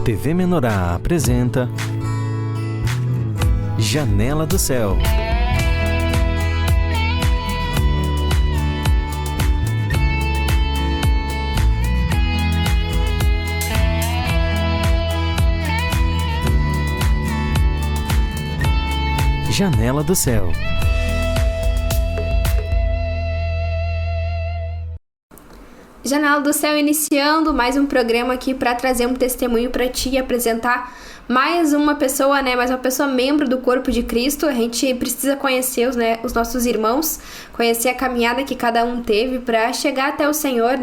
TV Menorá apresenta Janela do Céu. Janela do Céu. Janela do Céu iniciando mais um programa aqui para trazer um testemunho para ti e apresentar mais uma pessoa, mais uma pessoa membro do corpo de Cristo. A gente precisa conhecer os nossos irmãos, conhecer a caminhada que cada um teve para chegar até o Senhor,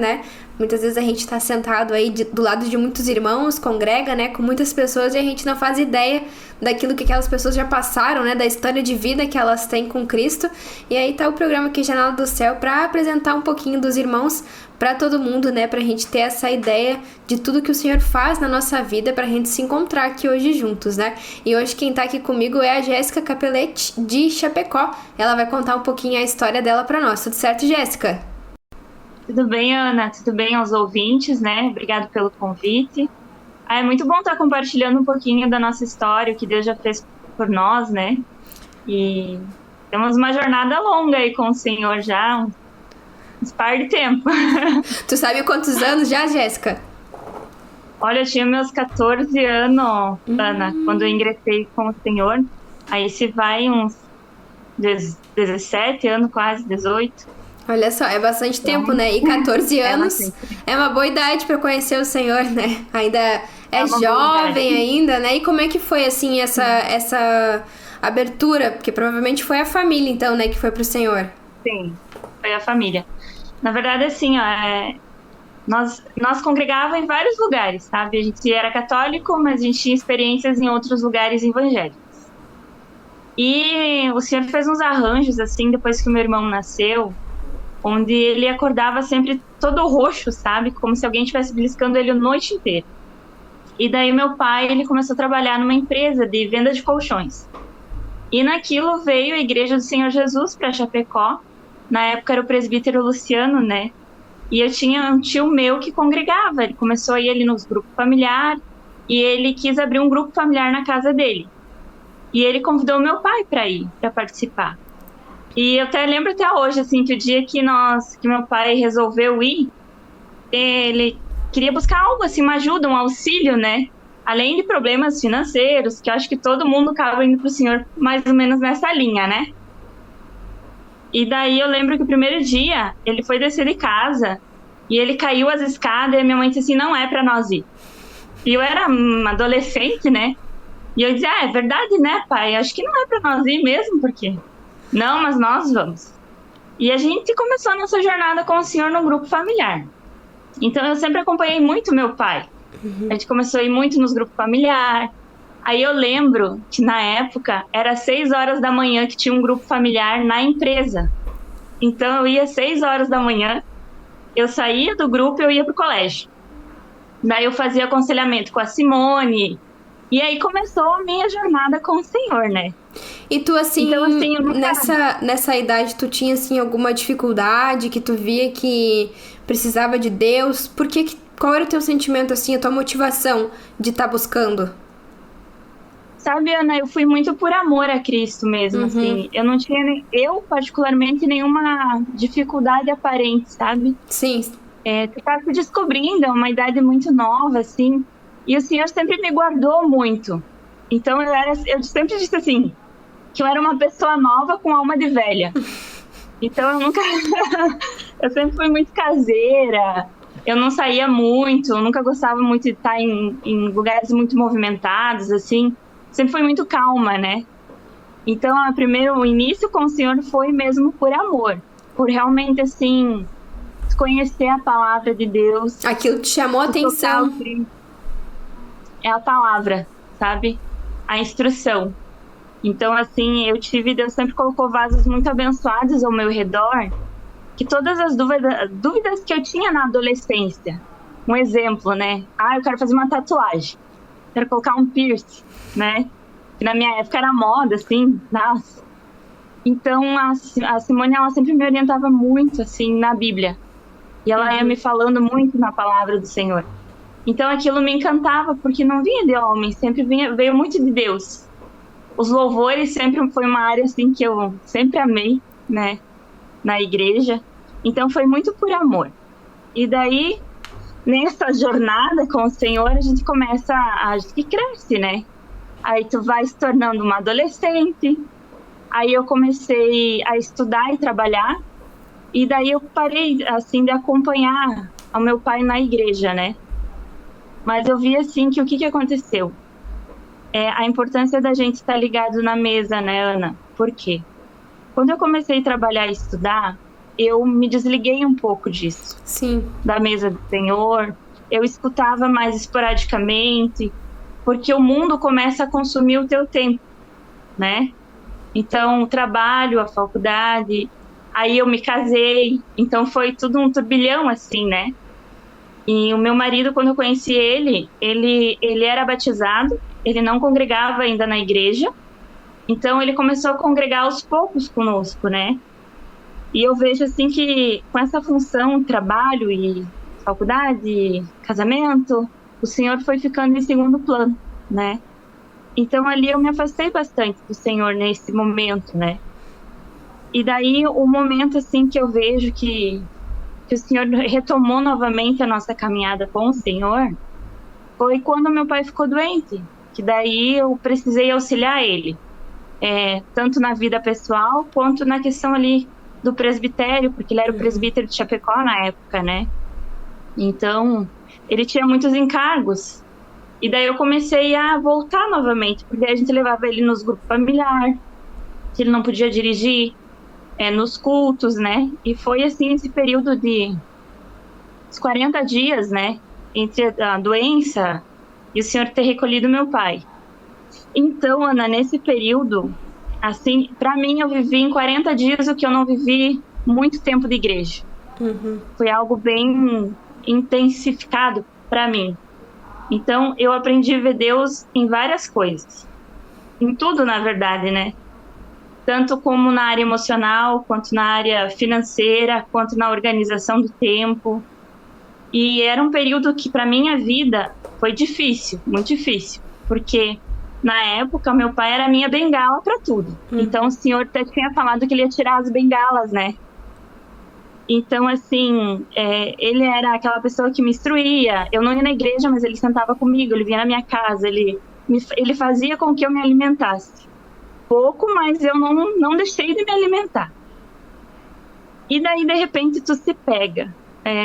Muitas vezes a gente está sentado aí do lado de muitos irmãos, congrega, com muitas pessoas e a gente não faz ideia daquilo que aquelas pessoas já passaram, da história de vida que elas têm com Cristo. E aí tá o programa aqui, Janela do Céu, para apresentar um pouquinho dos irmãos para todo mundo, pra gente ter essa ideia de tudo que o Senhor faz na nossa vida, pra gente se encontrar aqui hoje juntos, E hoje quem tá aqui comigo é a Jéssica Capelletti, de Chapecó. Ela vai contar um pouquinho a história dela para nós. Tudo certo, Jéssica? Tudo bem, Ana? Tudo bem aos ouvintes, Obrigado pelo convite. É muito bom estar compartilhando um pouquinho da nossa história, o que Deus já fez por nós, E temos uma jornada longa aí com o Senhor já, uns par de tempo. Tu sabe quantos anos já, Jéssica? Olha, eu tinha meus 14 anos, Ana, quando eu ingressei com o Senhor. Aí se vai uns 17 anos, quase 18. Olha só, é bastante tempo, E 14 anos é uma boa idade para conhecer o Senhor, Ainda é jovem ainda, E como é que foi, assim, essa abertura? Porque provavelmente foi a família, então, que foi pro Senhor. Sim, foi a família. Na verdade, assim, nós congregávamos em vários lugares, sabe? A gente era católico, mas a gente tinha experiências em outros lugares evangélicos. E o Senhor fez uns arranjos, assim, depois que o meu irmão nasceu, onde ele acordava sempre todo roxo, sabe? Como se alguém estivesse beliscando ele a noite inteira. E daí meu pai, ele começou a trabalhar numa empresa de venda de colchões. E naquilo veio a Igreja do Senhor Jesus para Chapecó. Na época era o presbítero Luciano, E eu tinha um tio meu que congregava. Ele começou a ir ali nos grupos familiares e ele quis abrir um grupo familiar na casa dele. E ele convidou meu pai para ir, para participar. E eu até lembro até hoje, assim, que o dia que meu pai resolveu ir, ele queria buscar algo, assim, uma ajuda, um auxílio, Além de problemas financeiros, que eu acho que todo mundo acaba indo pro Senhor mais ou menos nessa linha, E daí eu lembro que o primeiro dia, ele foi descer de casa, e ele caiu as escadas, e a minha mãe disse assim, não é pra nós ir. E eu era uma adolescente, E eu dizia, é verdade, pai? Acho que não é pra nós ir mesmo, porque... Não, mas nós vamos. E a gente começou a nossa jornada com o Senhor no grupo familiar. Então eu sempre acompanhei muito meu pai. A gente começou a ir muito nos grupos familiares. Aí eu lembro que na época era 6 horas da manhã que tinha um grupo familiar na empresa. Então eu ia 6 horas da manhã, eu saía do grupo e eu ia pro colégio. Daí eu fazia aconselhamento com a Simone. E aí começou a minha jornada com o Senhor, E tu, assim, então, assim nessa idade, tu tinha, assim, alguma dificuldade que tu via que precisava de Deus? Qual era o teu sentimento, assim, a tua motivação de estar buscando? Sabe, Ana, eu fui muito por amor a Cristo mesmo, assim. Eu não tinha, particularmente, nenhuma dificuldade aparente, sabe? Sim. Tu tá se descobrindo, é uma idade muito nova, assim. E o Senhor sempre me guardou muito. Então eu sempre disse assim, que eu era uma pessoa nova com alma de velha. Então eu sempre fui muito caseira, eu não saía muito, eu nunca gostava muito de estar em lugares muito movimentados, assim. Sempre fui muito calma, Então o início com o Senhor foi mesmo por amor, por realmente, assim, conhecer a palavra de Deus. Aquilo te chamou a atenção. É a palavra, sabe? A instrução. Então, assim, Deus sempre colocou vasos muito abençoados ao meu redor, que todas as dúvidas que eu tinha na adolescência, um exemplo, eu quero fazer uma tatuagem, quero colocar um piercing, que na minha época era moda, assim, nossa. Então, a Simone, ela sempre me orientava muito, assim, na Bíblia, e ela ia me falando muito na palavra do Senhor. Então aquilo me encantava, porque não vinha de homem, sempre veio muito de Deus. Os louvores sempre foi uma área assim que eu sempre amei, né, na igreja. Então foi muito por amor. E daí, nessa jornada com o Senhor, a gente começa a gente cresce, né? Aí tu vai se tornando uma adolescente. Aí eu comecei a estudar e trabalhar. E daí eu parei, assim, de acompanhar o meu pai na igreja, né? Mas eu vi, assim, que o que aconteceu? A importância da gente estar ligado na mesa, né, Ana? Por quê? Quando eu comecei a trabalhar e estudar, eu me desliguei um pouco disso. Sim. Da mesa do Senhor. Eu escutava mais esporadicamente, porque o mundo começa a consumir o teu tempo, né? Então, o trabalho, a faculdade... Aí eu me casei, então foi tudo um turbilhão, assim, né? E o meu marido, quando eu conheci ele era batizado, ele não congregava ainda na igreja, então ele começou a congregar aos poucos conosco, né? E eu vejo, assim, que com essa função, trabalho e faculdade, casamento, o Senhor foi ficando em segundo plano, né? Então ali eu me afastei bastante do Senhor nesse momento, né? E daí, o momento, assim, que eu vejo que o Senhor retomou novamente a nossa caminhada com o Senhor, foi quando meu pai ficou doente, que daí eu precisei auxiliar ele, tanto na vida pessoal, quanto na questão ali do presbitério, porque ele era o presbítero de Chapecó na época, né? Então, ele tinha muitos encargos. E daí eu comecei a voltar novamente, porque a gente levava ele nos grupos familiares, que ele não podia dirigir, nos cultos, né? E foi assim esse período de 40 dias, né? Entre a doença e o Senhor ter recolhido meu pai. Então, Ana, nesse período, assim, para mim eu vivi em 40 dias o que eu não vivi muito tempo de igreja. Foi algo bem intensificado para mim. Então, eu aprendi a ver Deus em várias coisas. Em tudo, na verdade, né? Tanto como na área emocional, quanto na área financeira, quanto na organização do tempo. E era um período que, para minha vida, foi difícil, muito difícil. Porque, na época, meu pai era a minha bengala para tudo. Então, o Senhor até tinha falado que ele ia tirar as bengalas, né? Então, assim, ele era aquela pessoa que me instruía. Eu não ia na igreja, mas ele sentava comigo, ele vinha na minha casa, ele fazia com que eu me alimentasse. Pouco, mas eu não deixei de me alimentar. E daí, de repente, tu se pega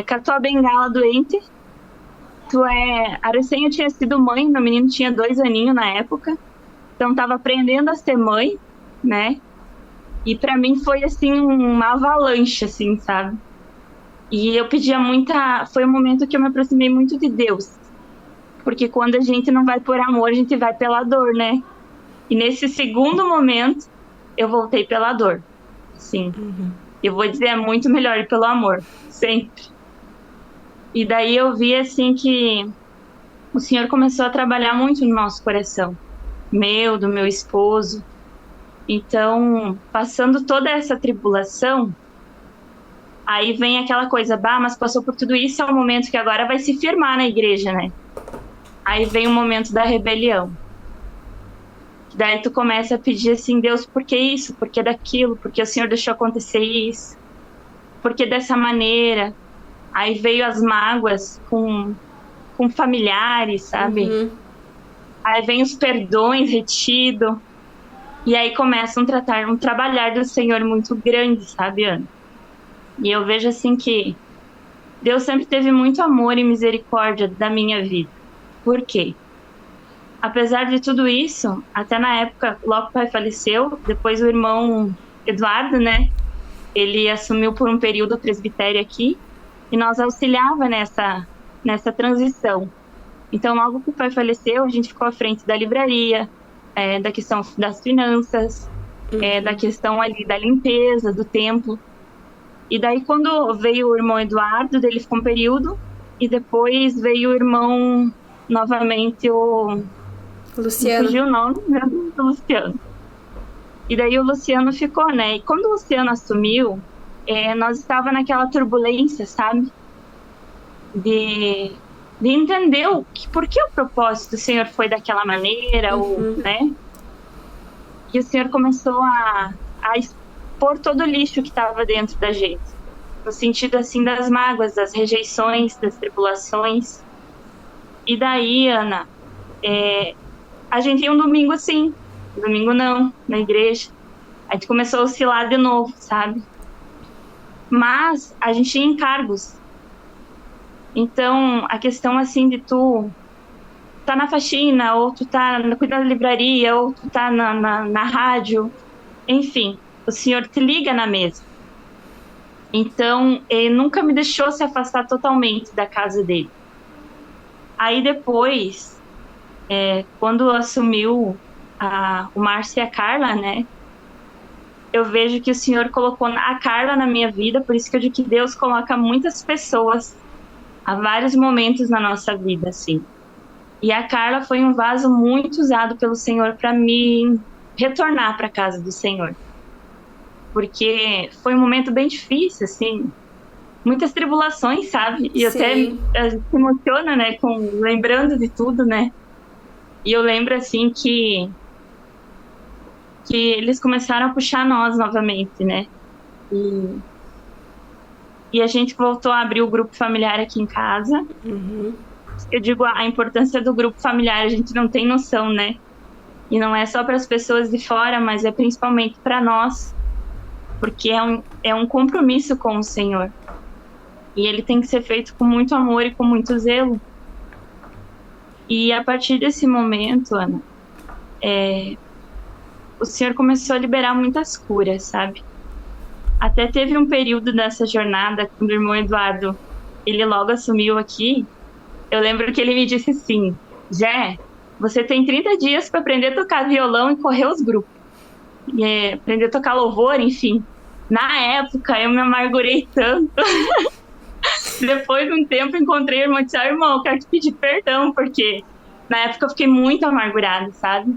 com a tua bengala doente. A recém eu tinha sido mãe, meu menino tinha 2 aninhos na época, então tava aprendendo a ser mãe, né? E pra mim foi, assim, uma avalanche, assim, sabe? E eu pedia foi um momento que eu me aproximei muito de Deus. Porque quando a gente não vai por amor, a gente vai pela dor, né? E nesse segundo momento, eu voltei pela dor. Sim. Eu vou dizer, é muito melhor ir pelo amor. Sempre. E daí eu vi, assim, que o Senhor começou a trabalhar muito no nosso coração. Do meu esposo. Então, passando toda essa tribulação, aí vem aquela coisa, mas passou por tudo isso, é o momento que agora vai se firmar na igreja, né? Aí vem o momento da rebelião. Daí tu começa a pedir assim, Deus, por que isso? Por que daquilo? Por que o Senhor deixou acontecer isso? Por que dessa maneira? Aí veio as mágoas com familiares, sabe? Aí vem os perdões retidos. E aí começa um trabalhar do Senhor muito grande, sabe, Ana? E eu vejo assim que Deus sempre teve muito amor e misericórdia da minha vida. Por quê? Apesar de tudo isso, até na época, logo o pai faleceu, depois o irmão Eduardo, né? Ele assumiu por um período o presbitério aqui e nós auxiliava nessa transição. Então, logo que o pai faleceu, a gente ficou à frente da livraria, da questão das finanças, da questão ali da limpeza do templo. E daí, quando veio o irmão Eduardo, ele ficou um período, e depois veio o irmão, novamente, o Luciano. Fugiu o nome do Luciano. E daí o Luciano ficou, né? E quando o Luciano assumiu, nós estávamos naquela turbulência, sabe? De de entender por que o propósito do Senhor foi daquela maneira, ou, né? E o Senhor começou a expor todo o lixo que estava dentro da gente, no sentido assim das mágoas, das rejeições, das tribulações. E daí, Ana, a gente ia um domingo sim, domingo não, na igreja. A gente começou a oscilar de novo, sabe? Mas a gente tinha encargos. Então, a questão assim de tu tá na faxina, ou tu tá cuidando da livraria, ou tu tá na rádio, enfim, o Senhor te liga na mesa. Então, ele nunca me deixou se afastar totalmente da casa dele. Aí depois, quando assumiu o Márcio e a Carla, né, eu vejo que o Senhor colocou a Carla na minha vida, por isso que eu digo que Deus coloca muitas pessoas a vários momentos na nossa vida, assim. E a Carla foi um vaso muito usado pelo Senhor para me retornar para a casa do Senhor. Porque foi um momento bem difícil, assim, muitas tribulações, sabe? E até a gente se emociona, né, lembrando de tudo, né? E eu lembro, assim, que eles começaram a puxar nós novamente, né? E a gente voltou a abrir o grupo familiar aqui em casa. Eu digo, a importância do grupo familiar, a gente não tem noção, né? E não é só para as pessoas de fora, mas é principalmente para nós, porque é um compromisso com o Senhor. E ele tem que ser feito com muito amor e com muito zelo. E a partir desse momento, Ana, o Senhor começou a liberar muitas curas, sabe? Até teve um período dessa jornada, quando o irmão Eduardo, ele logo assumiu aqui, eu lembro que ele me disse assim, Jé, você tem 30 dias para aprender a tocar violão e correr os grupos. E aprender a tocar louvor, enfim. Na época, eu me amargurei tanto. Depois de um tempo, encontrei o irmão e disse, irmão, eu quero te pedir perdão, porque na época eu fiquei muito amargurada, sabe?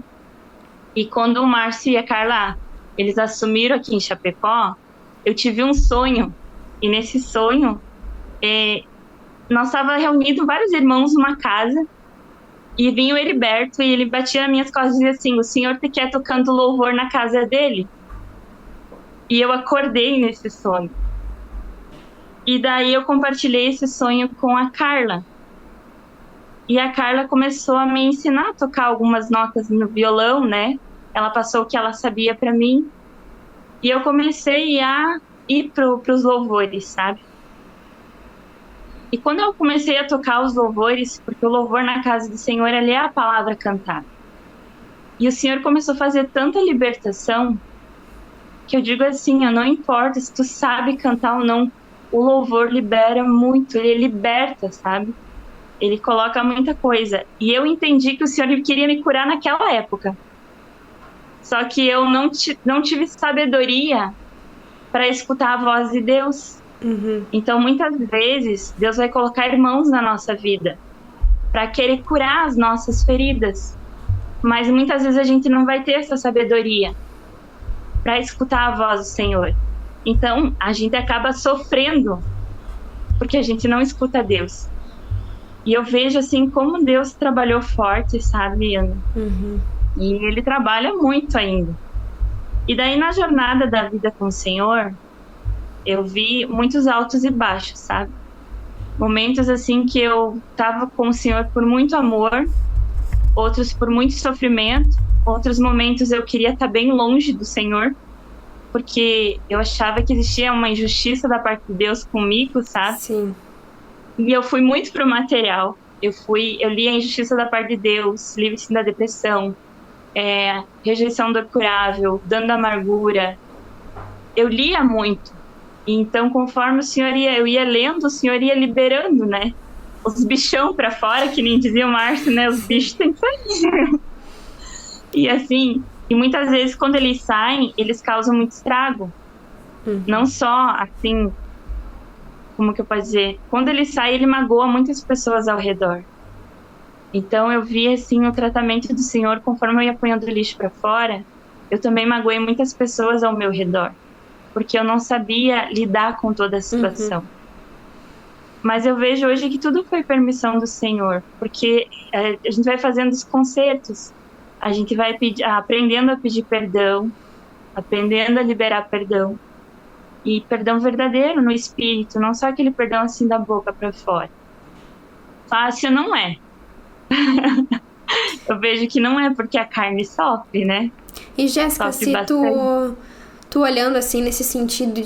E quando o Márcio e a Carla, eles assumiram aqui em Chapecó, eu tive um sonho. E nesse sonho, nós estávamos reunidos vários irmãos numa casa, e vinha o Heriberto, e ele batia nas minhas costas e dizia assim, o senhor te quer tocando louvor na casa dele? E eu acordei nesse sonho. E daí eu compartilhei esse sonho com a Carla. E a Carla começou a me ensinar a tocar algumas notas no violão, né? Ela passou o que ela sabia para mim. E eu comecei a ir pros louvores, sabe? E quando eu comecei a tocar os louvores, porque o louvor na casa do Senhor, ali é a palavra cantada. E o Senhor começou a fazer tanta libertação, que eu digo assim, não importa se tu sabe cantar ou não, o louvor libera muito, ele liberta, sabe? Ele coloca muita coisa. E eu entendi que o Senhor queria me curar naquela época. Só que eu não tive sabedoria para escutar a voz de Deus. Então, muitas vezes, Deus vai colocar irmãos na nossa vida para querer curar as nossas feridas. Mas muitas vezes a gente não vai ter essa sabedoria para escutar a voz do Senhor. Então, a gente acaba sofrendo porque a gente não escuta Deus. E eu vejo, assim, como Deus trabalhou forte, sabe, Ana? E Ele trabalha muito ainda. E daí, na jornada da vida com o Senhor, eu vi muitos altos e baixos, sabe? Momentos, assim, que eu tava com o Senhor por muito amor, outros por muito sofrimento, outros momentos eu queria estar bem longe do Senhor, porque eu achava que existia uma injustiça da parte de Deus comigo, sabe? Sim. E eu fui muito pro material. Eu li a injustiça da parte de Deus, livre-se da depressão, rejeição do curável, dano da amargura. Eu lia muito. Então, conforme o Senhor eu ia lendo, o Senhor ia liberando, né? Os bichão pra fora, que nem dizia o Márcio, né? Os bichos têm que sair. E assim, e muitas vezes quando eles saem, eles causam muito estrago. Não só, assim, como que eu posso dizer? Quando ele sai, ele magoa muitas pessoas ao redor. Então eu vi, assim, o tratamento do Senhor, conforme eu ia apanhando o lixo pra fora, eu também magoei muitas pessoas ao meu redor. Porque eu não sabia lidar com toda a situação. Mas eu vejo hoje que tudo foi permissão do Senhor, porque a gente vai fazendo os concertos, a gente vai aprendendo a pedir perdão, aprendendo a liberar perdão, e perdão verdadeiro no espírito, não só aquele perdão assim da boca para fora. Fácil não é. Eu vejo que não é, porque a carne sofre, né? E Jéssica, se tu olhando assim nesse sentido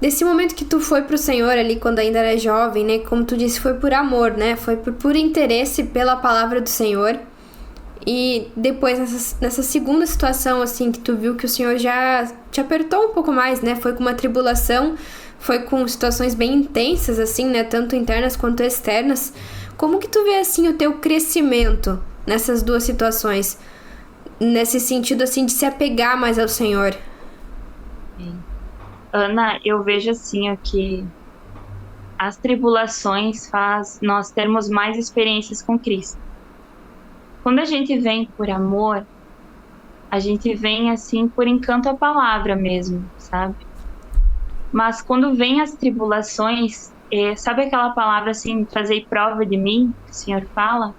desse momento que tu foi pro Senhor ali quando ainda era jovem, né? Como tu disse, foi por amor, né? Foi por puro interesse pela palavra do Senhor. E depois nessa segunda situação, assim, que tu viu que o Senhor já te apertou um pouco mais, né? Foi com uma tribulação, foi com situações bem intensas, assim, né? Tanto internas quanto externas. Como que tu vê, assim, o teu crescimento nessas duas situações? Nesse sentido, assim, de se apegar mais ao Senhor? Ana, eu vejo assim, ó, que as tribulações faz nós termos mais experiências com Cristo. Quando a gente vem por amor, a gente vem assim por encanto à palavra mesmo, sabe? Mas quando vem as tribulações, sabe aquela palavra assim, fazei prova de mim, que o Senhor fala?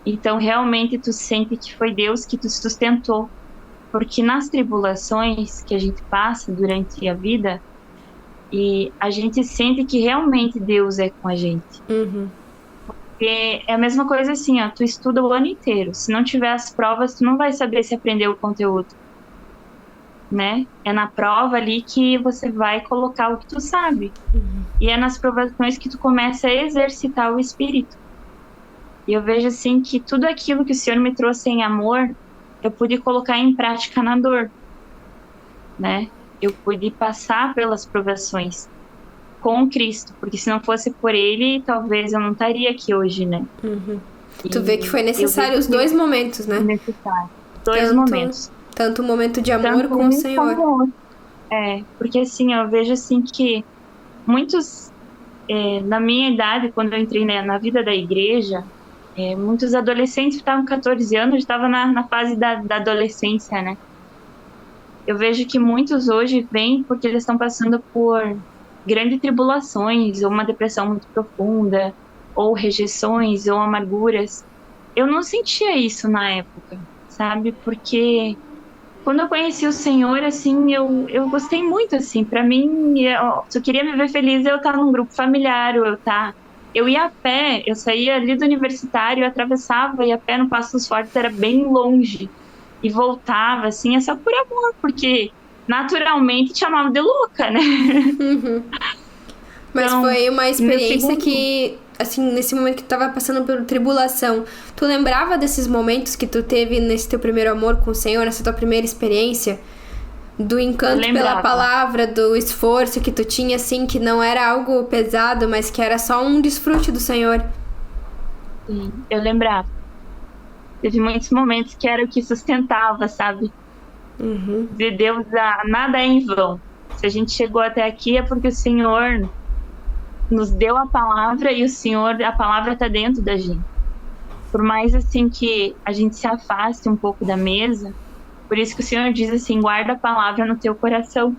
Então realmente tu sente que foi Deus que te sustentou. Porque nas tribulações que a gente passa durante a vida, e a gente sente que realmente Deus é com a gente. Uhum. Porque é a mesma coisa assim, ó, tu estuda o ano inteiro. Se não tiver as provas, tu não vai saber se aprendeu o conteúdo. Né? É na prova ali que você vai colocar o que tu sabe. Uhum. E é nas provações que tu começa a exercitar o espírito. E eu vejo assim que tudo aquilo que o Senhor me trouxe em amor, eu pude colocar em prática na dor, né? Eu pude passar pelas provações com Cristo, porque se não fosse por Ele, talvez eu não estaria aqui hoje, né? Uhum. Tu vê que foi necessário os dois momentos, né? Necessário. Dois momentos. Tanto o momento de amor com o Senhor. Porque assim, eu vejo assim que muitos, na minha idade, quando eu entrei na vida da igreja, muitos adolescentes que estavam com 14 anos, estavam na fase da adolescência, né? Eu vejo que muitos hoje vêm porque eles estão passando por grandes tribulações, ou uma depressão muito profunda, ou rejeições, ou amarguras. Eu não sentia isso na época, sabe? Porque quando eu conheci o Senhor, assim, eu gostei muito, assim. Pra mim, se eu queria me ver feliz, eu estar num grupo familiar, eu ia a pé, eu saía ali do universitário, eu atravessava, ia a pé no Passo dos Fortes, era bem longe. E voltava, assim, é só por amor, porque naturalmente te chamava de louca, né? Uhum. Mas então, foi uma experiência que, assim, nesse momento que tu tava passando por tribulação, tu lembrava desses momentos que tu teve nesse teu primeiro amor com o Senhor, nessa tua primeira experiência? Do encanto pela palavra, do esforço que tu tinha, assim, que não era algo pesado, mas que era só um desfrute do Senhor. Sim, eu lembrava. Teve muitos momentos que era o que sustentava, sabe? Uhum. De Deus, nada é em vão. Se a gente chegou até aqui é porque o Senhor nos deu a palavra e a palavra está dentro da gente. Por mais assim que a gente se afaste um pouco da mesa, por isso que o Senhor diz assim, guarda a palavra no teu coração.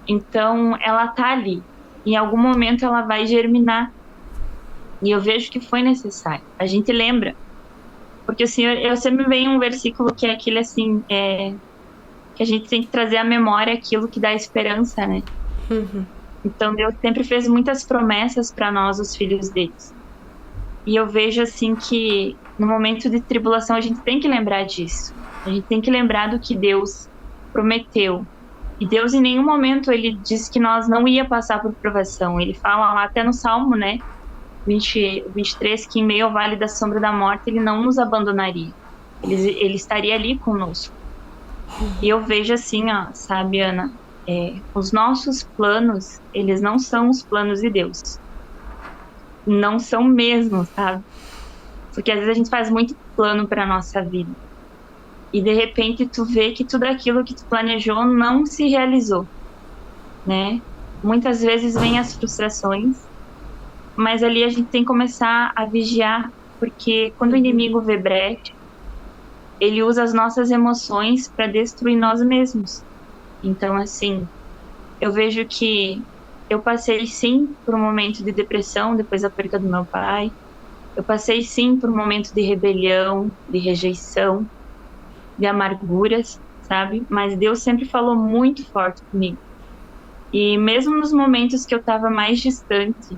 Então, ela tá ali. Em algum momento ela vai germinar. E eu vejo que foi necessário. A gente lembra. Porque o Senhor, eu sempre venho um versículo que é aquele assim, que a gente tem que trazer à memória aquilo que dá esperança, né? Uhum. Então, Deus sempre fez muitas promessas para nós, os filhos deles. E eu vejo assim que no momento de tribulação a gente tem que lembrar disso. A gente tem que lembrar do que Deus prometeu. E Deus em nenhum momento ele disse que nós não ia passar por provação. Ele fala lá até no Salmo, né? 23, que em meio ao vale da sombra da morte ele não nos abandonaria. Ele estaria ali conosco. E eu vejo assim, ó, sabe, Ana? Os nossos planos, eles não são os planos de Deus. Não são mesmo, sabe? Porque às vezes a gente faz muito plano para nossa vida. E de repente tu vê que tudo aquilo que tu planejou não se realizou, né? Muitas vezes vem as frustrações, mas ali a gente tem que começar a vigiar, porque quando o inimigo vê brecha, ele usa as nossas emoções para destruir nós mesmos. Então, assim, eu vejo que eu passei sim por um momento de depressão depois da perda do meu pai. Eu passei sim por um momento de rebelião, de rejeição, de amarguras, sabe? Mas Deus sempre falou muito forte comigo. E mesmo nos momentos que eu estava mais distante,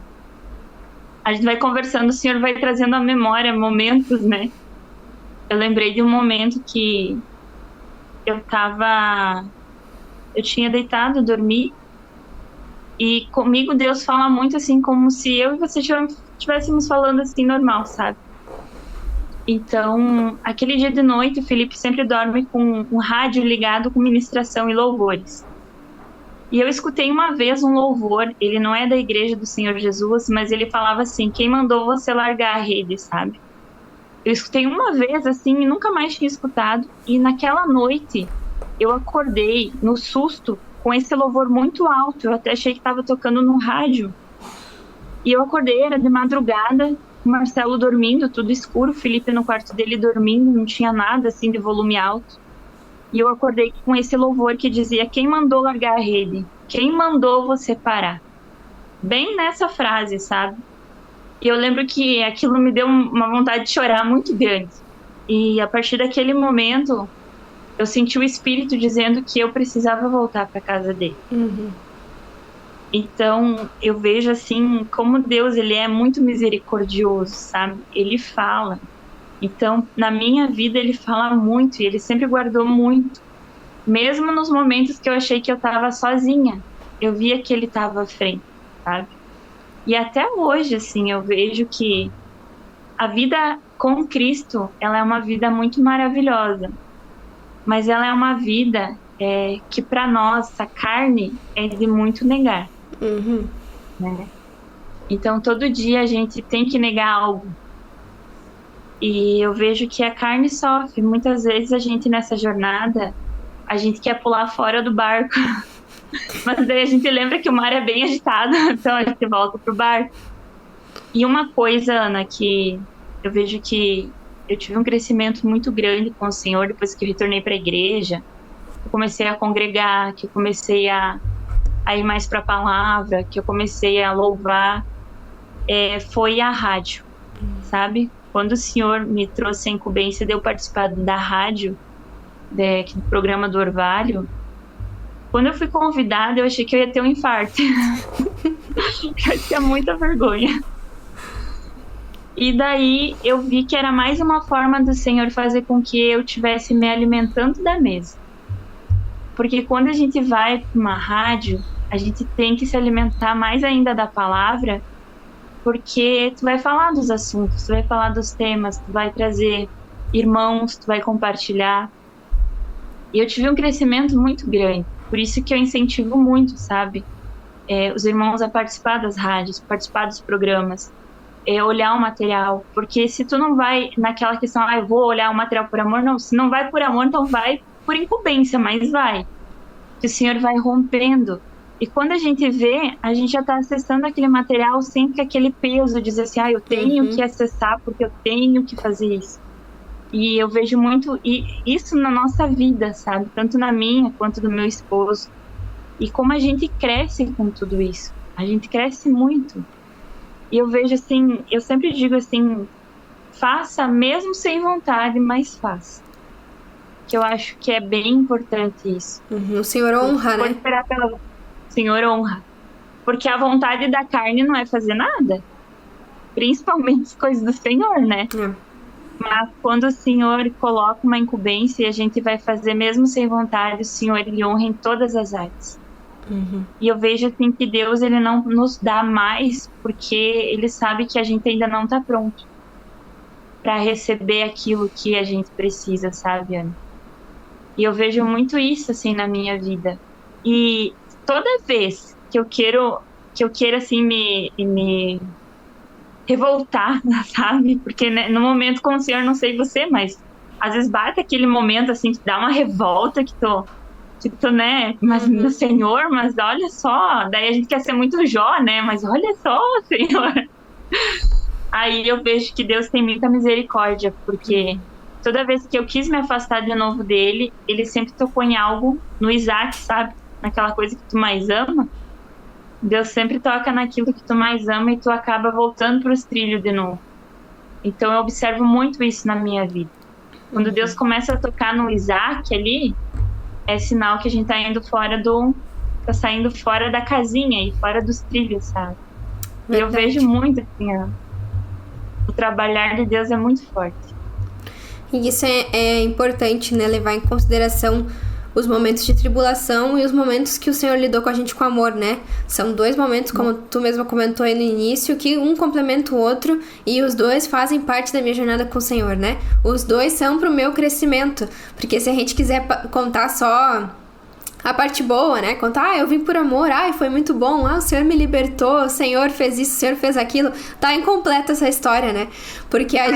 a gente vai conversando, o Senhor vai trazendo à memória momentos, né? Eu lembrei de um momento que eu tinha deitado, dormi, e comigo Deus fala muito assim, como se eu e você estivéssemos falando assim, normal, sabe? Então, aquele dia de noite, o Felipe sempre dorme com um rádio ligado com ministração e louvores. E eu escutei uma vez um louvor, ele não é da Igreja do Senhor Jesus, mas ele falava assim, quem mandou você largar a rede, sabe? Eu escutei uma vez assim e nunca mais tinha escutado. E naquela noite, eu acordei no susto com esse louvor muito alto. Eu até achei que estava tocando no rádio. E eu acordei, era de madrugada, o Marcelo dormindo, tudo escuro, o Felipe no quarto dele dormindo, não tinha nada assim de volume alto. E eu acordei com esse louvor que dizia, quem mandou largar a rede? Quem mandou você parar? Bem nessa frase, sabe? E eu lembro que aquilo me deu uma vontade de chorar muito grande. E a partir daquele momento, eu senti o Espírito dizendo que eu precisava voltar para casa dele. Uhum. Então, eu vejo assim, como Deus, ele é muito misericordioso, sabe? Ele fala. Então, na minha vida, ele fala muito, e ele sempre guardou muito. Mesmo nos momentos que eu achei que eu estava sozinha, eu via que ele estava à frente, sabe? E até hoje, assim, eu vejo que a vida com Cristo, ela é uma vida muito maravilhosa. Mas ela é uma vida que, para nós, a carne é de muito negar. Uhum. Né? Então, todo dia a gente tem que negar algo. E eu vejo que a carne sofre. Muitas vezes a gente, nessa jornada, a gente quer pular fora do barco. Mas daí a gente lembra que o mar é bem agitado, então a gente volta pro barco. E uma coisa, Ana, que eu vejo que eu tive um crescimento muito grande com o Senhor depois que eu retornei para a igreja. Eu comecei a congregar, que eu comecei a ir mais para a palavra, que eu comecei a louvar, foi a rádio, sabe? Quando o Senhor me trouxe a incumbência de eu participar da rádio, do programa do Orvalho, quando eu fui convidada, eu achei que eu ia ter um infarto. Eu tinha muita vergonha. E daí eu vi que era mais uma forma do Senhor fazer com que eu estivesse me alimentando da mesa. Porque quando a gente vai para uma rádio, a gente tem que se alimentar mais ainda da palavra, porque tu vai falar dos assuntos, tu vai falar dos temas, tu vai trazer irmãos, tu vai compartilhar. E eu tive um crescimento muito grande. Por isso que eu incentivo muito, sabe? Os irmãos a participar das rádios, participar dos programas, olhar o material. Porque se tu não vai naquela questão, eu vou olhar o material por amor, não. Se não vai por amor, então vai por incumbência, mas vai. Que o Senhor vai rompendo. E quando a gente vê, a gente já está acessando aquele material sem que aquele peso de dizer assim, eu tenho que acessar porque eu tenho que fazer isso. E eu vejo muito isso na nossa vida, sabe? Tanto na minha quanto do meu esposo. E como a gente cresce com tudo isso. A gente cresce muito. E eu vejo assim, eu sempre digo assim, faça mesmo sem vontade, mas faça. Que eu acho que é bem importante isso. Uhum. O Senhor honra, né? Esperar pela... O Senhor honra. Porque a vontade da carne não é fazer nada. Principalmente as coisas do Senhor, né? Mas quando o Senhor coloca uma incumbência e a gente vai fazer mesmo sem vontade, o Senhor, ele honra em todas as áreas. Uhum. E eu vejo assim que Deus, ele não nos dá mais porque ele sabe que a gente ainda não está pronto para receber aquilo que a gente precisa, sabe, Ana? E eu vejo muito isso assim na minha vida. E toda vez que eu queiro assim me revoltar, sabe? Porque né, no momento com o Senhor, não sei você, mas às vezes bate aquele momento assim que dá uma revolta que tu, né? Mas no Senhor, mas olha só, daí a gente quer ser muito Jó, né? Mas olha só, Senhor. Aí eu vejo que Deus tem muita misericórdia, porque toda vez que eu quis me afastar de novo dele, ele sempre tocou em algo no Isaac, sabe? Naquela coisa que tu mais ama. Deus sempre toca naquilo que tu mais ama e tu acaba voltando para os trilhos de novo. Então eu observo muito isso na minha vida. Quando Deus começa a tocar no Isaac ali, é sinal que a gente tá indo tá saindo fora da casinha e fora dos trilhos, sabe? E eu vejo muito assim, o trabalhar de Deus é muito forte. E isso é importante, né? Levar em consideração os momentos de tribulação e os momentos que o Senhor lidou com a gente com amor, né? São 2 momentos, como tu mesma comentou aí no início, que um complementa o outro e os 2 fazem parte da minha jornada com o Senhor, né? Os 2 são pro meu crescimento, porque se a gente quiser contar só a parte boa, né? Contar, eu vim por amor, foi muito bom, o Senhor me libertou, o Senhor fez isso, o Senhor fez aquilo. Tá incompleta essa história, né? Porque a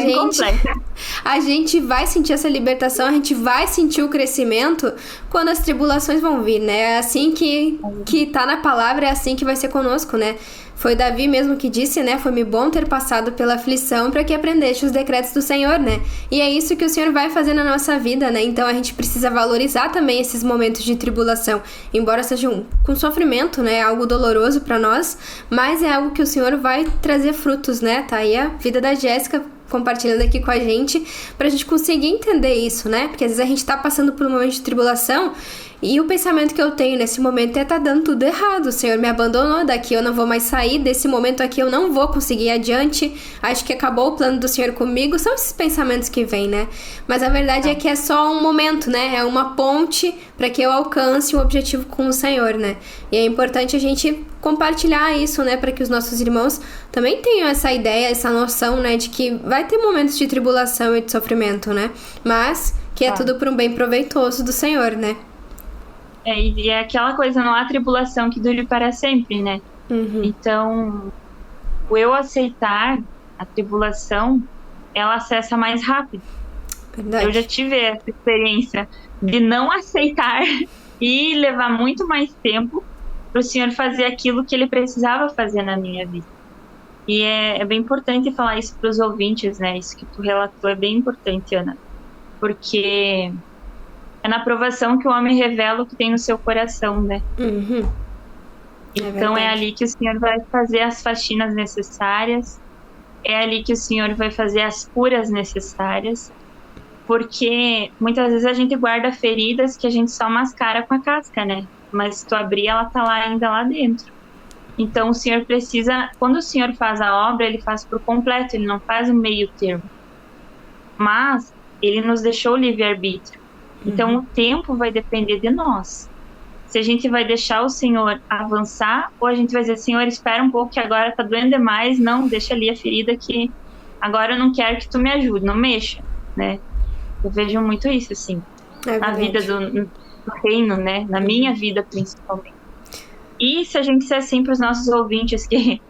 gente vai sentir essa libertação, a gente vai sentir o crescimento quando as tribulações vão vir, né? É assim que tá na palavra, é assim que vai ser conosco, né? Foi Davi mesmo que disse, né? Foi-me bom ter passado pela aflição para que aprendeste os decretos do Senhor, né? E é isso que o Senhor vai fazer na nossa vida, né? Então a gente precisa valorizar também esses momentos de tribulação, embora sejam com sofrimento, né? Algo doloroso para nós, mas é algo que o Senhor vai trazer frutos, né? Tá aí a vida da Jéssica compartilhando aqui com a gente, pra gente conseguir entender isso, né? Porque às vezes a gente tá passando por um momento de tribulação e o pensamento que eu tenho nesse momento tá dando tudo errado. O Senhor me abandonou, daqui eu não vou mais sair, desse momento aqui eu não vou conseguir ir adiante, acho que acabou o plano do Senhor comigo. São esses pensamentos que vêm, né? Mas a verdade é que é só um momento, né? É uma ponte para que eu alcance um objetivo com o Senhor, né? E é importante a gente compartilhar isso, né? Para que os nossos irmãos também tenham essa ideia, essa noção, né? De que vai ter momentos de tribulação e de sofrimento, né? Mas que é tudo para um bem proveitoso do Senhor, né? E é aquela coisa, não há tribulação que dure para sempre, né? Então, o eu aceitar a tribulação, ela acessa mais rápido. Verdade. Eu já tive essa experiência de não aceitar e levar muito mais tempo para o Senhor fazer aquilo que Ele precisava fazer na minha vida. E é bem importante falar isso para os ouvintes, né? Isso que tu relatou é bem importante, Ana. Porque é na provação que o homem revela o que tem no seu coração, né? Então é ali que o Senhor vai fazer as faxinas necessárias, é ali que o Senhor vai fazer as curas necessárias, porque muitas vezes a gente guarda feridas que a gente só mascara com a casca, né? Mas se tu abrir, ela tá lá ainda lá dentro. Então o Senhor precisa, quando o Senhor faz a obra, Ele faz por completo, Ele não faz um meio termo. Mas Ele nos deixou o livre-arbítrio. Então o tempo vai depender de nós. Se a gente vai deixar o Senhor avançar, ou a gente vai dizer, Senhor, espera um pouco que agora tá doendo demais, não, deixa ali a ferida que agora eu não quero que tu me ajude, não mexa, né? Eu vejo muito isso, assim, na vida do reino, né? Na minha vida, principalmente. E se a gente disser assim para os nossos ouvintes que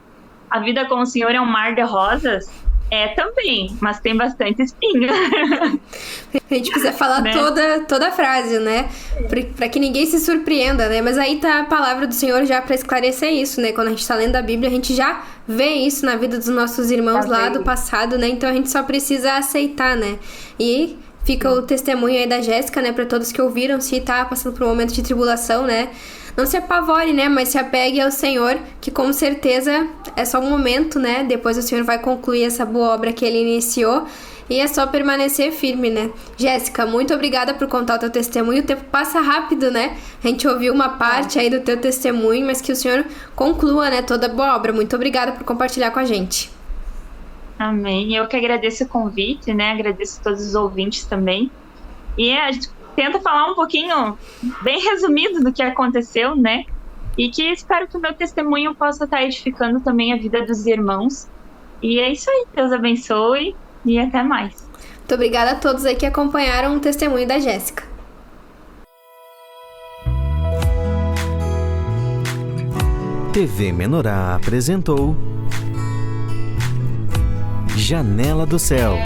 a vida com o Senhor é um mar de rosas, também, mas tem bastante espinho. A gente precisa falar, né? toda a frase, né? Pra que ninguém se surpreenda, né? Mas aí tá a palavra do Senhor já pra esclarecer isso, né? Quando a gente tá lendo a Bíblia, a gente já vê isso na vida dos nossos irmãos lá do passado, né? Então a gente só precisa aceitar, né? E fica o testemunho aí da Jéssica, né? Pra todos que ouviram, se tá passando por um momento de tribulação, né? Não se apavore, né? Mas se apegue ao Senhor, que com certeza é só um momento, né? Depois o Senhor vai concluir essa boa obra que Ele iniciou. E é só permanecer firme, né? Jéssica, muito obrigada por contar o teu testemunho. O tempo passa rápido, né? A gente ouviu uma parte aí do teu testemunho, mas que o Senhor conclua, né? Toda boa obra. Muito obrigada por compartilhar com a gente. Amém. Eu que agradeço o convite, né? Agradeço a todos os ouvintes também. E a gente tenta falar um pouquinho, bem resumido, do que aconteceu, né? E que espero que o meu testemunho possa estar edificando também a vida dos irmãos. E é isso aí. Deus abençoe e até mais. Muito obrigada a todos aí que acompanharam o testemunho da Jéssica. TV Menorá apresentou Janela do Céu.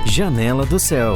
Janela do Céu.